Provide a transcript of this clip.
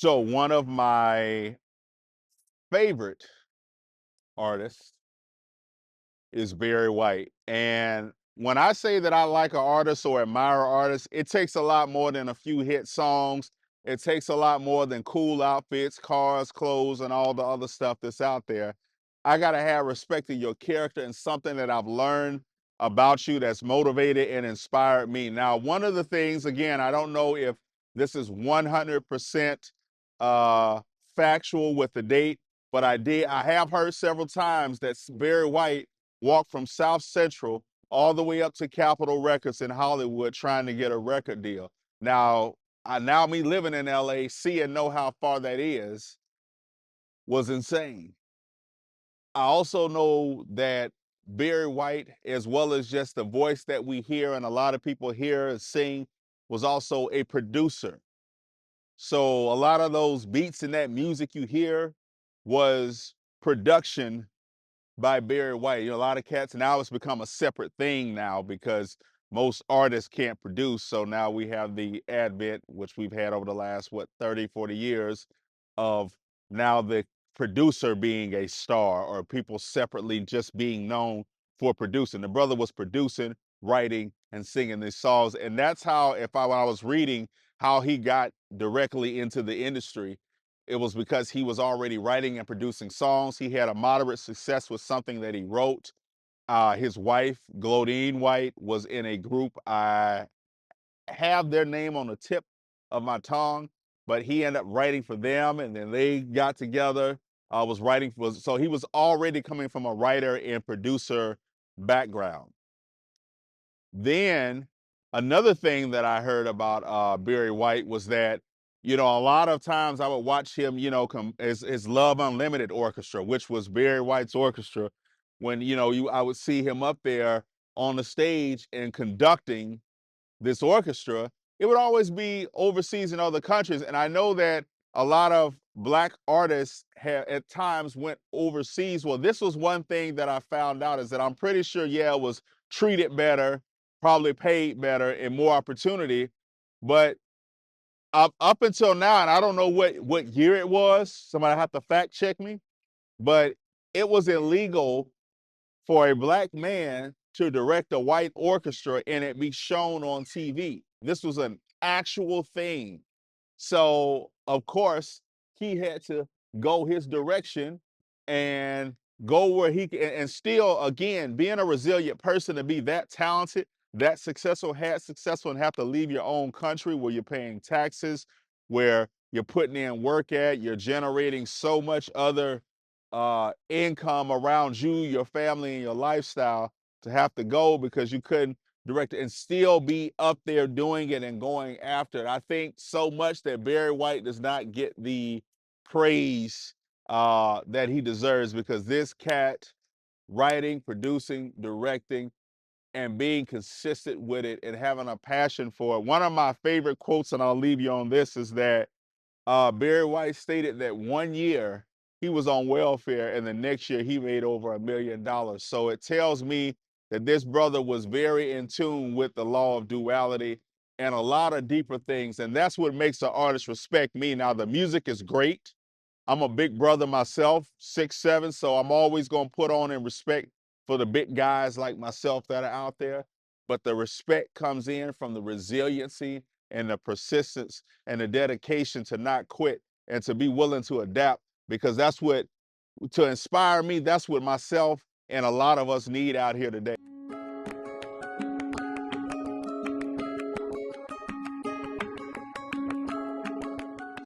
So one of my favorite artists is Barry White. And when I say that I like an artist or admire an artist, it takes a lot more than a few hit songs. It takes a lot more than cool outfits, cars, clothes, and all the other stuff that's out there. I got to have respect to your character and something that I've learned about you that's motivated and inspired me. Now, one of the things, again, I don't know if this is 100% uh, factual with the date, but I have heard several times that Barry White walked from South Central all the way up to Capitol Records in Hollywood trying to get a record deal. Now, now me living in LA, see and know how far that is, was insane. I also know that Barry White, as well as just the voice that we hear and a lot of people hear and sing, was also a producer. So a lot of those beats and that music you hear was production by Barry White. You know, a lot of cats now it's become a separate thing now because most artists can't produce. So now we have the advent, which we've had over the last, what, 30, 40 years of now the producer being a star or people separately just being known for producing. The brother was producing, writing, and singing these songs. And that's how, when I was reading how he got directly into the industry, it was because he was already writing and producing songs. He had a moderate success with something that he wrote. His wife, Glodine White, was in a group. I have their name on the tip of my tongue, but he ended up writing for them, and then they got together. Was writing for, so he was already coming from a writer and producer background. Then another thing that I heard about Barry White was that, you know, a lot of times I would watch him, you know, his Love Unlimited orchestra, which was Barry White's orchestra. When, you know, I would see him up there on the stage and conducting this orchestra, it would always be overseas in other countries. And I know that a lot of Black artists have at times went overseas. Well, this was one thing that I found out is that I'm pretty sure, yeah, it was treated better, probably paid better, and more opportunity. But up until now, and I don't know what year it was, somebody have to fact check me, but it was illegal for a Black man to direct a white orchestra and it be shown on TV. This was an actual thing. So, of course, he had to go his direction and go where he can, and still, again, being a resilient person to be that talented, that successful, and have to leave your own country where you're paying taxes, where you're putting in work at, you're generating so much other income around you, your family, and your lifestyle to have to go because you couldn't direct it and still be up there doing it and going after it. I think so much that Barry White does not get the praise that he deserves because this cat writing, producing, directing, and being consistent with it and having a passion for it. One of my favorite quotes, and I'll leave you on this, is that Barry White stated that one year he was on welfare and the next year he made over $1 million. So it tells me that this brother was very in tune with the law of duality and a lot of deeper things. And that's what makes the artist respect me. Now, the music is great. I'm a big brother myself, 6'7", so I'm always going to put on and respect for the big guys like myself that are out there. But the respect comes in from the resiliency and the persistence and the dedication to not quit and to be willing to adapt because that's what, to inspire me, that's what myself and a lot of us need out here today.